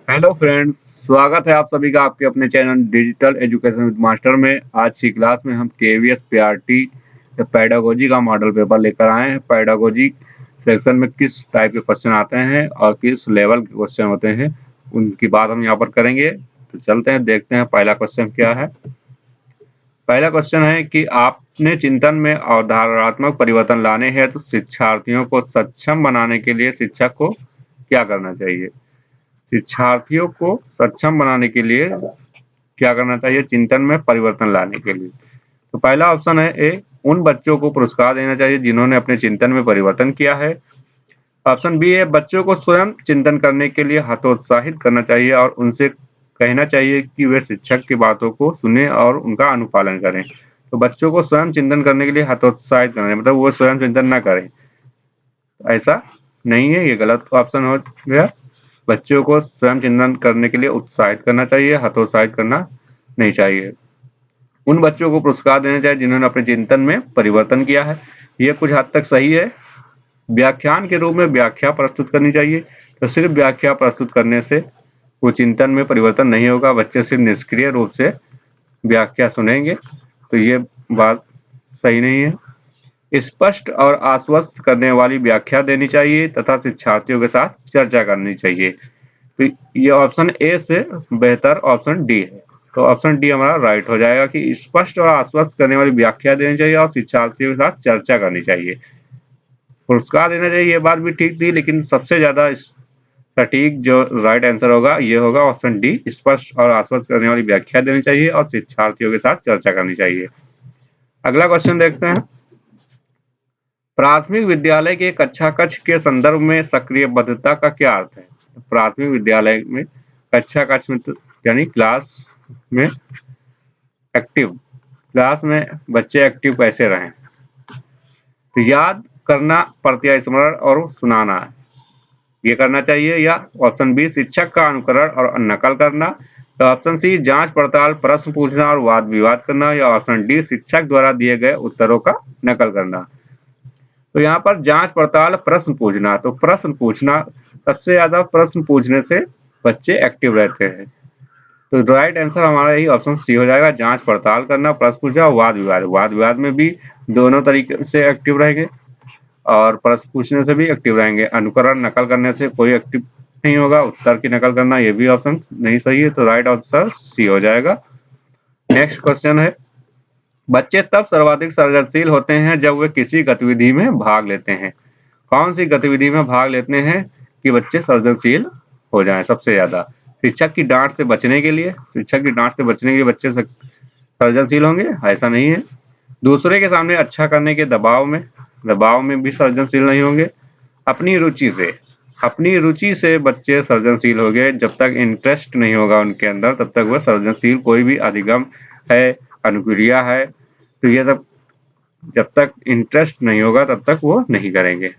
Hello friends, स्वागत है आप सभी का आपके अपने channel digital education with master में। आज की क्लास में हम केवीएस पीआरटी पेडागोजी का मॉडल पेपर लेकर आए हैं। पेडागोजी सेक्शन में किस टाइप के क्वेश्चन आते हैं और किस लेवल के क्वेश्चन होते हैं उनकी बात हम यहाँ पर करेंगे। तो चलते हैं, देखते हैं पहला क्वेश्चन क्या है। पहला क्वेश्चन है कि आपने चिंतन में अवधारणात्मक परिवर्तन लाने हैं तो शिक्षार्थियों को सक्षम बनाने के लिए शिक्षक को क्या करना चाहिए। शिक्षार्थियों को सक्षम बनाने के लिए क्या करना चाहिए, चिंतन में परिवर्तन लाने के लिए। तो पहला ऑप्शन है ए, उन बच्चों को पुरस्कार देना चाहिए जिन्होंने अपने चिंतन में परिवर्तन किया है। ऑप्शन बी है, बच्चों को स्वयं चिंतन करने के लिए हतोत्साहित करना चाहिए और उनसे कहना चाहिए कि वे शिक्षक की बातों को सुने और उनका अनुपालन करें। तो बच्चों को स्वयं चिंतन करने के लिए हतोत्साहित करना, मतलब वो स्वयं चिंतन ना करें, ऐसा नहीं है, ये गलत ऑप्शन हो गया। बच्चों को स्वयं चिंतन करने के लिए उत्साहित करना चाहिए, हतोत्साहित करना नहीं चाहिए। उन बच्चों को पुरस्कार देना चाहिए जिन्होंने अपने चिंतन में परिवर्तन किया है, ये कुछ हद तक सही है। व्याख्यान के रूप में व्याख्या प्रस्तुत करनी चाहिए, तो सिर्फ व्याख्या प्रस्तुत करने से वो चिंतन में परिवर्तन नहीं होगा, बच्चे सिर्फ निष्क्रिय रूप से व्याख्या सुनेंगे, तो ये बात सही नहीं है। स्पष्ट और आश्वस्त करने वाली व्याख्या देनी चाहिए तथा शिक्षार्थियों के साथ चर्चा करनी चाहिए। तो ये ऑप्शन ए से बेहतर ऑप्शन डी है। तो ऑप्शन डी हमारा राइट हो जाएगा कि स्पष्ट और आश्वस्त करने वाली व्याख्या देनी चाहिए और शिक्षार्थियों के साथ चर्चा करनी चाहिए। पुरस्कार देना चाहिए, ये बात भी ठीक थी, लेकिन सबसे ज्यादा सटीक जो राइट आंसर होगा ये होगा ऑप्शन डी, स्पष्ट और आश्वस्त करने वाली व्याख्या देनी चाहिए और शिक्षार्थियों के साथ चर्चा करनी चाहिए। अगला क्वेश्चन देखते हैं। प्राथमिक विद्यालय के कक्षा कक्ष के संदर्भ में सक्रियबद्धता का क्या अर्थ है। प्राथमिक विद्यालय में कक्षा कक्ष में यानी क्लास में एक्टिव, क्लास में बच्चे एक्टिव कैसे रहें। तो याद करना, प्रत्यास्मरण और सुनाना, ये करना चाहिए। या ऑप्शन बी, शिक्षक का अनुकरण और नकल करना। तो ऑप्शन सी, जांच पड़ताल, प्रश्न पूछना और वाद विवाद करना। या ऑप्शन डी, शिक्षक द्वारा दिए गए उत्तरों का नकल करना। तो यहाँ पर जांच पड़ताल, प्रश्न पूछना, तो प्रश्न पूछना, सबसे ज्यादा प्रश्न पूछने से बच्चे एक्टिव रहते हैं। तो राइट आंसर हमारा यही ऑप्शन सी हो जाएगा, जांच पड़ताल करना, प्रश्न पूछना और वाद विवाद। वाद विवाद में भी दोनों तरीके से एक्टिव रहेंगे और प्रश्न पूछने से भी एक्टिव रहेंगे। अनुकरण नकल करने से कोई एक्टिव नहीं होगा। उत्तर की नकल करना, ये भी ऑप्शन नहीं सही है, तो राइट आंसर सी हो जाएगा। नेक्स्ट क्वेश्चन है, बच्चे तब सर्वाधिक सृजनशील होते हैं जब वे किसी गतिविधि में भाग लेते हैं। कौन सी गतिविधि में भाग लेते हैं कि बच्चे सृजनशील हो जाएं सबसे ज्यादा। शिक्षक की डांट से बचने के लिए, शिक्षक की डांट से बचने के लिए बच्चे सृजनशील होंगे, ऐसा नहीं है। दूसरे के सामने अच्छा करने के दबाव में भी सृजनशील नहीं होंगे। अपनी रुचि से, अपनी रुचि से बच्चे सृजनशील हो गए। जब तक इंटरेस्ट नहीं होगा उनके अंदर तब तक वह सृजनशील, कोई भी अधिगम है, अनुक्रिया है, तो ये सब जब तक इंटरेस्ट नहीं होगा तब तक वो नहीं करेंगे।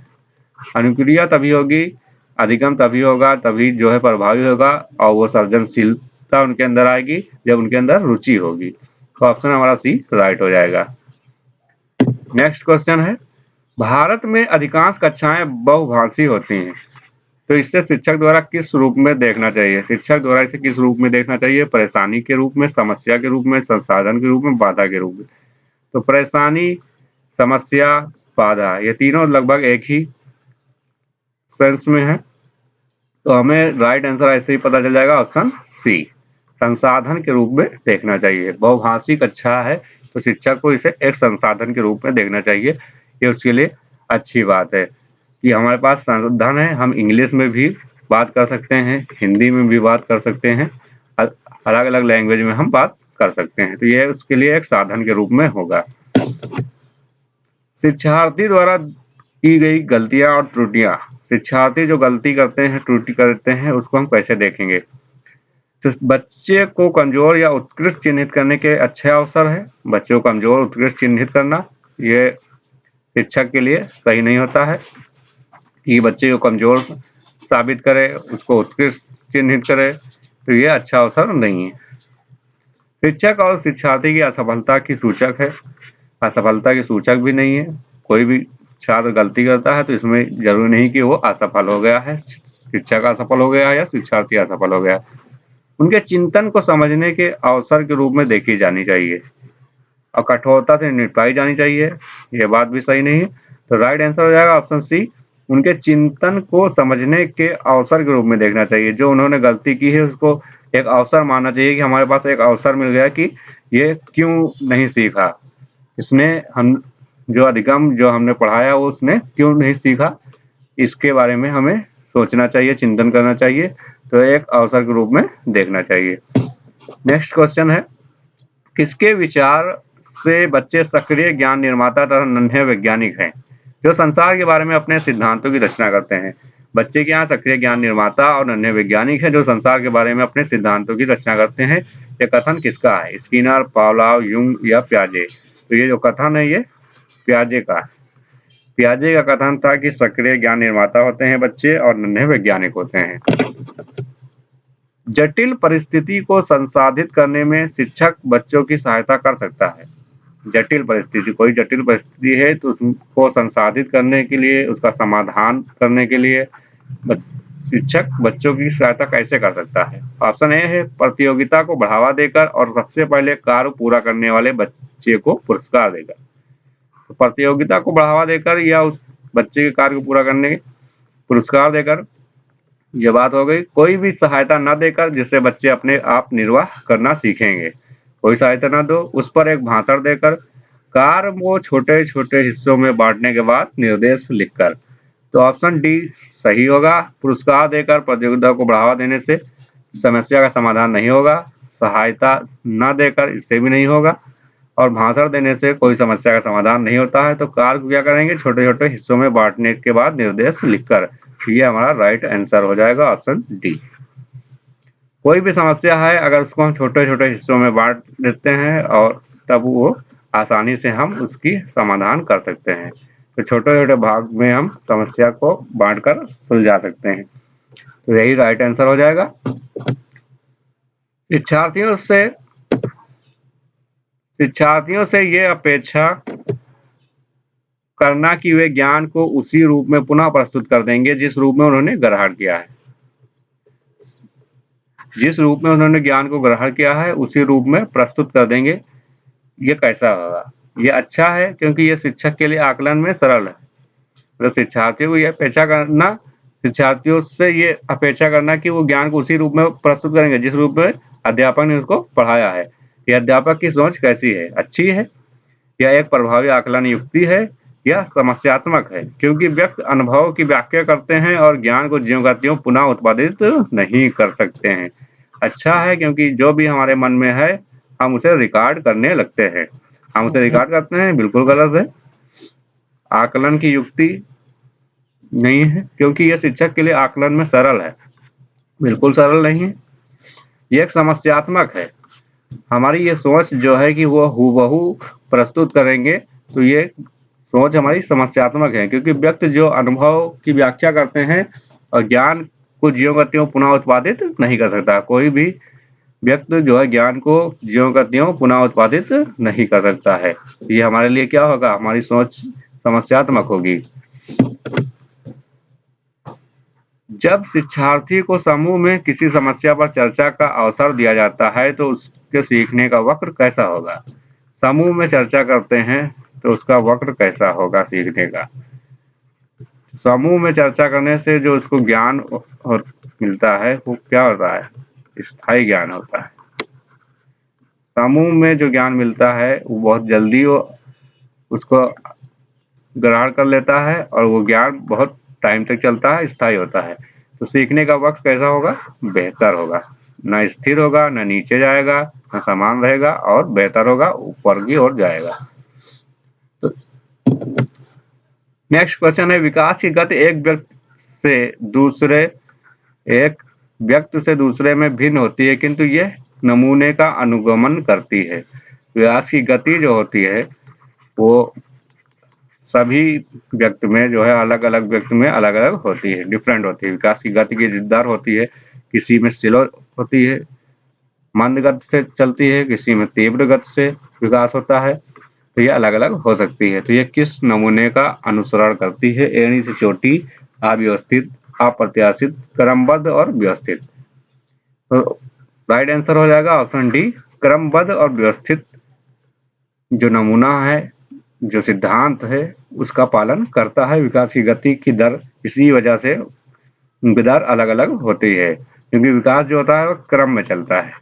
अनुक्रिया तभी होगी, अधिगम तभी होगा, तभी जो है प्रभावी होगा और वो सृजनशीलता उनके अंदर आएगी जब उनके अंदर रुचि होगी। तो ऑप्शन हमारा सी राइट हो जाएगा। नेक्स्ट क्वेश्चन है, भारत में अधिकांश कक्षाएं बहुभाषी होती हैं, तो इससे शिक्षक द्वारा किस रूप में देखना चाहिए। शिक्षक द्वारा इसे किस रूप में देखना चाहिए, परेशानी के रूप में, समस्या के रूप में, संसाधन के रूप में, बाधा के रूप में। तो परेशानी, समस्या, बाधा, ये तीनों लगभग एक ही सेंस में है, तो हमें राइट आंसर ऐसे ही पता चल जाएगा, ऑप्शन सी, संसाधन के रूप में देखना चाहिए। बहुभाषी कक्षा है तो शिक्षक को इसे एक संसाधन के रूप में देखना चाहिए। ये उसके लिए अच्छी बात है कि हमारे पास संसाधन है, हम इंग्लिश में भी बात कर सकते हैं, हिंदी में भी बात कर सकते हैं, अलग अलग लैंग्वेज में हम बात कर सकते हैं, तो ये उसके लिए एक साधन के रूप में होगा। शिक्षार्थी द्वारा की गई गलतियां और त्रुटियां, शिक्षार्थी जो गलती करते हैं, त्रुटि करते हैं, उसको हम कैसे देखेंगे। तो बच्चे को कमजोर या उत्कृष्ट चिन्हित करने के अच्छे अवसर है। बच्चे को कमजोर उत्कृष्ट चिन्हित करना ये शिक्षक के लिए सही नहीं होता है कि बच्चे को कमजोर साबित करे, उसको उत्कृष्ट चिन्हित करे, तो ये अच्छा अवसर नहीं है। शिक्षक और शिक्षार्थी की असफलता की सूचक है, असफलता की सूचक भी नहीं है। कोई भी छात्र गलती करता है तो इसमें जरूरी नहीं कि वो असफल हो गया है, शिक्षक असफल हो गया या शिक्षार्थी असफल हो गया। उनके चिंतन को समझने के अवसर के रूप में देखी जानी चाहिए और कठोरता से निपटाई जानी चाहिए। ये बात भी सही नहीं है। तो राइट आंसर हो जाएगा ऑप्शन सी, उनके चिंतन को समझने के अवसर के रूप में देखना चाहिए। जो उन्होंने गलती की है उसको एक अवसर मानना चाहिए कि हमारे पास एक अवसर मिल गया कि ये क्यों नहीं सीखा, इसने हम जो अधिगम जो हमने पढ़ाया वो उसने क्यों नहीं सीखा, इसके बारे में हमें सोचना चाहिए, चिंतन करना चाहिए। तो एक अवसर के रूप में देखना चाहिए। नेक्स्ट क्वेश्चन है, किसके विचार से बच्चे सक्रिय ज्ञान निर्माता तथा नन्हे वैज्ञानिक हैं, जो संसार के बारे में अपने सिद्धांतों की रचना करते हैं। बच्चे के यहाँ सक्रिय ज्ञान निर्माता और नन्हे वैज्ञानिक हैं जो संसार के बारे में अपने सिद्धांतों की रचना करते हैं। ये कथन किसका है? स्किनर, पावलोव, युंग या पियाजे? तो ये जो कथन है ये पियाजे का है। पियाजे का कथन था कि सक्रिय ज्ञान निर्माता होते हैं बच्चे और नन्हे वैज्ञानिक होते हैं। जटिल परिस्थिति को संसाधित करने में शिक्षक बच्चों की सहायता कर सकता है। जटिल परिस्थिति, कोई जटिल परिस्थिति है तो उसको संसाधित करने के लिए, उसका समाधान करने के लिए शिक्षक बच्चों की सहायता कैसे कर सकता है? ऑप्शन ए है प्रतियोगिता को बढ़ावा देकर और सबसे पहले कार्य पूरा करने वाले बच्चे को पुरस्कार देकर। तो प्रतियोगिता को बढ़ावा देकर या उस बच्चे के कार्य को पूरा करने के पुरस्कार देकर, ये बात हो गई। कोई भी सहायता न देकर जिससे बच्चे अपने आप निर्वाह करना सीखेंगे। कोई सहायता न दो, उस पर एक भाषण देकर, कार्य को छोटे छोटे हिस्सों में बांटने के बाद निर्देश लिखकर। तो ऑप्शन डी सही होगा। पुरस्कार देकर प्रतियोगिता को बढ़ावा देने से समस्या का समाधान नहीं होगा, सहायता न देकर इससे भी नहीं होगा, और भाषण देने से कोई समस्या का समाधान नहीं होता है। तो कार्य को क्या करेंगे? छोटे छोटे हिस्सों में बांटने के बाद निर्देश लिखकर। ये हमारा राइट आंसर हो जाएगा ऑप्शन डी। कोई भी समस्या है अगर उसको हम छोटे छोटे हिस्सों में बांट देते हैं और तब वो आसानी से हम उसकी समाधान कर सकते हैं। तो छोटे छोटे भाग में हम समस्या को बांटकर सुलझा सकते हैं। तो यही राइट आंसर हो जाएगा। शिक्षार्थियों से ये अपेक्षा करना कि वे ज्ञान को उसी रूप में पुनः प्रस्तुत कर देंगे जिस रूप में उन्होंने ग्रहण किया है। जिस रूप में उन्होंने ज्ञान को ग्रहण किया है उसी रूप में प्रस्तुत कर देंगे। ये कैसा होगा? ये अच्छा है क्योंकि ये शिक्षक के लिए आकलन में सरल है। तो शिक्षार्थियों को ये अपेक्षा करना, शिक्षार्थियों से ये अपेक्षा करना कि वो ज्ञान को उसी रूप में प्रस्तुत करेंगे जिस रूप में अध्यापक ने उसको पढ़ाया है। ये अध्यापक की सोच कैसी है? अच्छी है, या एक प्रभावी आकलन युक्ति है, या समस्यात्मक है क्योंकि व्यक्ति अनुभव की व्याख्या करते हैं और ज्ञान को ज्यों का त्यों पुनः उत्पादित नहीं कर सकते हैं। अच्छा है क्योंकि जो भी हमारे मन में है हम उसे रिकॉर्ड करने लगते हैं। हम उसे रिकॉर्ड करते हैं, बिल्कुल गलत है। आकलन की युक्ति नहीं है क्योंकि यह शिक्षक के लिए आकलन में सरल है, बिल्कुल सरल नहीं है। ये एक समस्यात्मक है, हमारी ये सोच जो है कि वो हूबहू प्रस्तुत करेंगे, तो ये सोच हमारी समस्यात्मक है क्योंकि व्यक्ति जो अनुभव की व्याख्या करते हैं और ज्ञान को ज्यों का त्यों पुनः उत्पादित नहीं कर सकता। कोई भी व्यक्ति जो है ज्ञान को ज्यों का त्यों पुनः उत्पादित नहीं कर सकता है। ये हमारे लिए क्या होगा? हमारी सोच समस्यात्मक होगी। जब शिक्षार्थी को समूह में किसी समस्या पर चर्चा का अवसर दिया जाता है तो उसके सीखने का वक्र कैसा होगा? समूह में चर्चा करते हैं तो उसका वक्र कैसा होगा सीखने का? समूह में चर्चा करने से जो उसको ज्ञान और मिलता है वो क्या होता है? स्थायी ज्ञान होता है। समूह में जो ज्ञान मिलता है वो बहुत जल्दी वो उसको ग्रहण कर लेता है और वो ज्ञान बहुत टाइम तक चलता है, स्थायी होता है। तो सीखने का वक्त कैसा होगा? बेहतर होगा, न स्थिर होगा, न नीचे जाएगा, न समान रहेगा और बेहतर होगा, ऊपर की ओर जाएगा। तो नेक्स्ट क्वेश्चन है, विकास की गति एक व्यक्ति से दूसरे में भिन्न होती है किंतु यह नमूने का अनुगमन करती है। विकास की गति जो होती है वो सभी व्यक्ति में जो है अलग अलग व्यक्ति में अलग अलग होती है, डिफरेंट होती है। विकास की गति की दर होती है, किसी में स्लो होती है, मंद गति से चलती है, किसी में तीव्र गति से विकास होता है। तो ये अलग अलग हो सकती है। तो ये किस नमूने का अनुसरण करती है? एड़ी से चोटी, अव्यवस्थित, अप्रत्याशित, क्रमबद्ध और व्यवस्थित। तो राइट आंसर हो जाएगा ऑप्शन डी, क्रमबद्ध और व्यवस्थित जो नमूना है, जो सिद्धांत है, उसका पालन करता है। विकास की गति की दर इसी वजह से उनकी दर अलग अलग होती है, क्योंकि विकास जो होता है वो क्रम में चलता है।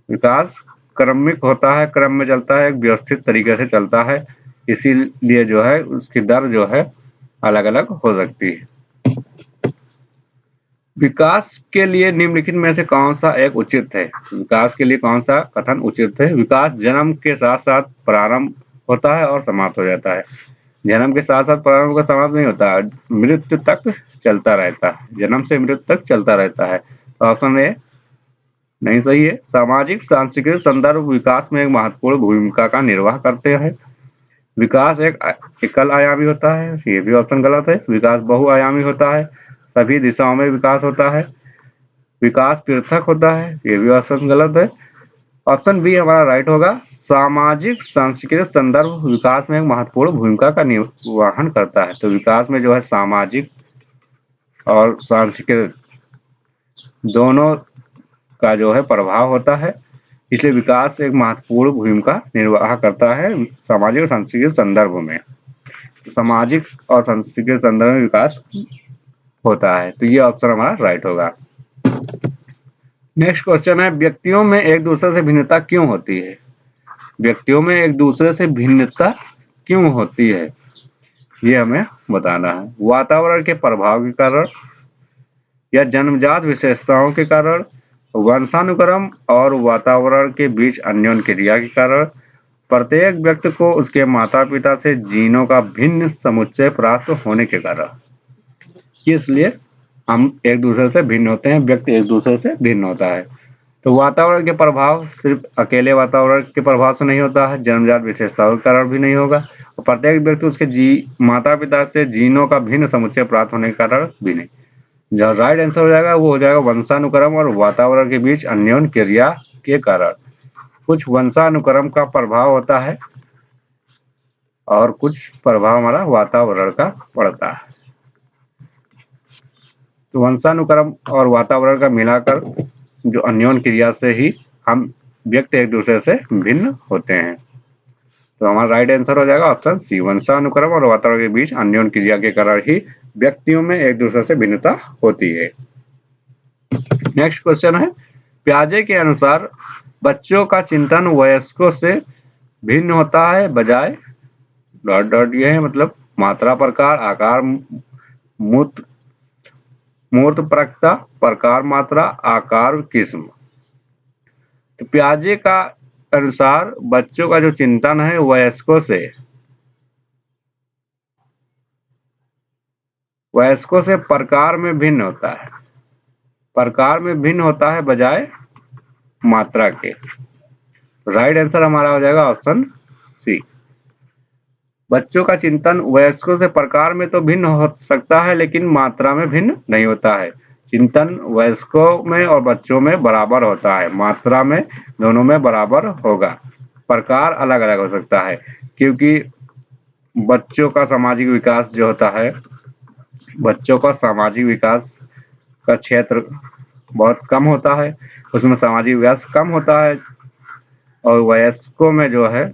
विकास क्रमिक होता है, क्रम में चलता है, एक व्यवस्थित तरीके से चलता है, इसीलिए जो है उसकी दर जो है अलग अलग हो सकती है। विकास के लिए निम्नलिखित में से कौन सा एक उचित है? विकास के लिए कौन सा कथन उचित है? विकास जन्म के साथ साथ प्रारंभ होता है और समाप्त हो जाता है। जन्म के साथ साथ प्रारंभ का समाप्त नहीं होता, मृत्यु तक चलता रहता है, जन्म से मृत्यु तक चलता रहता है। तो ऑप्शन ए नहीं सही है। सामाजिक सांस्कृतिक संदर्भ विकास में एक महत्वपूर्ण भूमिका का निर्वाह करते हैं। विकास एक एकल आयामी होता है, ये भी ऑप्शन गलत है। विकास बहुआयामी होता है, सभी दिशाओं में विकास होता है। विकास पृथक होता है, ये भी ऑप्शन गलत है। ऑप्शन बी हमारा राइट होगा। सामाजिक सांस्कृतिक संदर्भ विकास में एक महत्वपूर्ण भूमिका का निर्वहन करता है। तो विकास में जो है सामाजिक और सांस्कृतिक दोनों का जो है प्रभाव होता है, इसलिए विकास एक महत्वपूर्ण भूमिका निर्वाह करता है सामाजिक और सांस्कृतिक संदर्भ में। सामाजिक और सांस्कृतिक संदर्भ में विकास होता है, तो ये ऑप्शन हमारा राइट होगा। नेक्स्ट क्वेश्चन है, व्यक्तियों में एक दूसरे से भिन्नता क्यों होती है? व्यक्तियों में एक दूसरे से भिन्नता क्यों होती है, ये हमें बताना है। वातावरण के प्रभाव के कारण, या जन्मजात विशेषताओं के कारण, वंशानुक्रम और वातावरण के बीच अन्योन्य क्रिया के कारण, प्रत्येक व्यक्ति को उसके माता पिता से जीनों का भिन्न समुच्चय प्राप्त होने के कारण। इसलिए हम एक दूसरे से भिन्न होते हैं, व्यक्ति एक दूसरे से भिन्न होता है। तो वातावरण के प्रभाव सिर्फ अकेले वातावरण के प्रभाव से नहीं होता है, जन्मजात विशेषताओं के कारण भी नहीं होगा, और प्रत्येक व्यक्ति उसके माता पिता से जीनों का भिन्न समुच्चय प्राप्त होने के कारण भी नहीं। जो राइट आंसर हो जाएगा वो हो जाएगा वंशानुक्रम और वातावरण के बीच अन्योन्य क्रिया के कारण। कुछ वंशानुक्रम का प्रभाव होता है और कुछ प्रभाव हमारा वातावरण का पड़ता है। तो वंशानुक्रम और वातावरण का मिलाकर जो अन्योन्य क्रिया से ही हम व्यक्ति एक दूसरे से भिन्न होते हैं। तो हमारा राइट आंसर हो जाएगा ऑप्शन सी, वंशानुक्रम और वातावरण के बीच अन्योन्य क्रिया के कारण ही व्यक्तियों में एक दूसरे से भिन्नता होती है। नेक्स्ट क्वेश्चन है, पियाजे के अनुसार बच्चों का चिंतन वयस्कों से भिन्न होता है बजाय डॉट डॉट, ये है मतलब मात्रा, प्रकार, आकार, मूर्त प्रकृता, प्रकार, मात्रा, आकार, किस्म। तो पियाजे का अनुसार बच्चों का जो चिंतन है वयस्कों से प्रकार में भिन्न होता है, प्रकार में भिन्न होता है बजाय मात्रा के। राइट आंसर हमारा हो जाएगा ऑप्शन सी। बच्चों का चिंतन वयस्कों से प्रकार में तो भिन्न हो सकता है, लेकिन मात्रा में भिन्न नहीं होता है। चिंतन वयस्कों में और बच्चों में बराबर होता है, मात्रा में दोनों में बराबर होगा। प्रकार अलग अलग हो सकता है, क्योंकि बच्चों का सामाजिक विकास जो होता है, बच्चों का सामाजिक विकास का क्षेत्र बहुत कम होता है, उसमें सामाजिक विकास कम होता है, और वयस्कों में जो है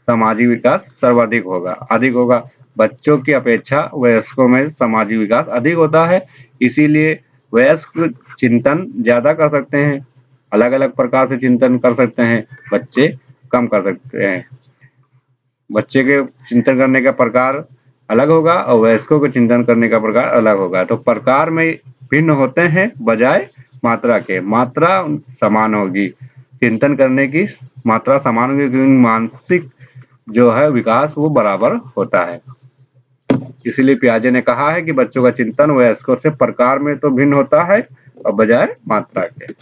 सामाजिक विकास सर्वाधिक होगा, अधिक होगा। बच्चों की अपेक्षा वयस्कों में सामाजिक विकास अधिक होता है, इसीलिए वयस्क चिंतन ज्यादा कर सकते हैं, अलग अलग प्रकार से चिंतन कर सकते हैं, बच्चे कम कर सकते हैं। बच्चे के चिंतन करने का प्रकार अलग होगा और वयस्कों के चिंतन करने का प्रकार अलग होगा। तो प्रकार में भिन्न होते हैं बजाय मात्रा के। मात्रा समान होगी, चिंतन करने की मात्रा समान होगी, क्योंकि मानसिक जो है विकास वो बराबर होता है। इसीलिए पियाजे ने कहा है कि बच्चों का चिंतन वयस्कों से प्रकार में तो भिन्न होता है और बजाय मात्रा के।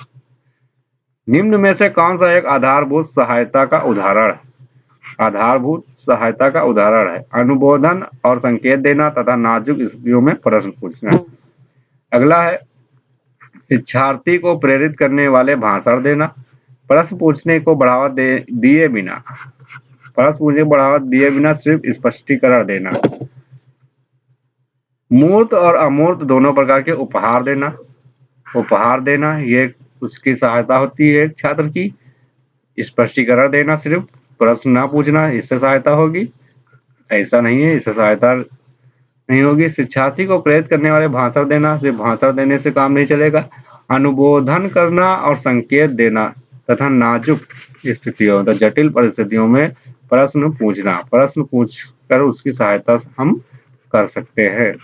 निम्न में से कौन सा एक आधारभूत सहायता का उदाहरण है? आधारभूत सहायता का उदाहरण है अनुबोधन और संकेत देना तथा नाजुक स्थितियों में प्रश्न पूछना। अगला है शिक्षार्थी को प्रेरित करने वाले भाषण देना, प्रश्न पूछने को बढ़ावा दिए बिना सिर्फ स्पष्टीकरण देना। मूर्त और अमूर्त दोनों प्रकार के उपहार देना ये उसकी सहायता होती है छात्र की। स्पष्टीकरण देना, सिर्फ प्रश्न ना पूछना, इससे सहायता होगी। ऐसा नहीं है, इससे सहायता नहीं होगी। शिक्षार्थी को प्रेरित करने वाले भाषण देना, सिर्फ भाषण देने से काम नहीं चलेगा। अनुबोधन करना और संकेत देना तथा नाजुक स्थितियों तथा जटिल परिस्थितियों में प्रश्न पूछ कर उसकी सहायता हम कर सकते हैं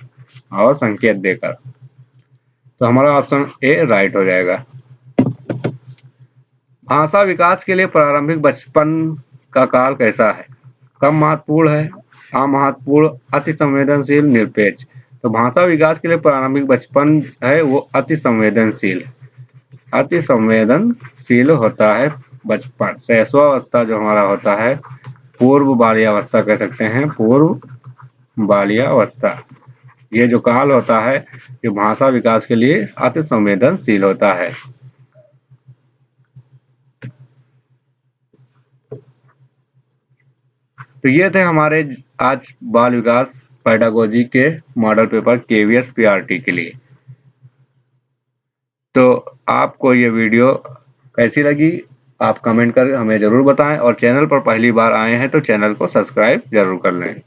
और संकेत देकर। तो हमारा ऑप्शन ए राइट हो जाएगा। भाषा विकास के लिए प्रारंभिक बचपन का काल कैसा है? कम महत्वपूर्ण है, अमहत्वपूर्ण, अति संवेदनशील, निरपेक्ष। तो भाषा विकास के लिए प्रारंभिक बचपन है वो अति संवेदनशील होता है बचपन। शैशवावस्था जो हमारा होता है, पूर्व बाल्यावस्था कह सकते हैं, पूर्व बाल्यावस्था, ये जो काल होता है ये भाषा विकास के लिए अति संवेदनशील होता है। तो ये थे हमारे आज बाल विकास पेडागोजी के मॉडल पेपर केवीएस पीआरटी के लिए। तो आपको ये वीडियो कैसी लगी आप कमेंट कर हमें ज़रूर बताएं और चैनल पर पहली बार आए हैं तो चैनल को सब्सक्राइब ज़रूर कर लें।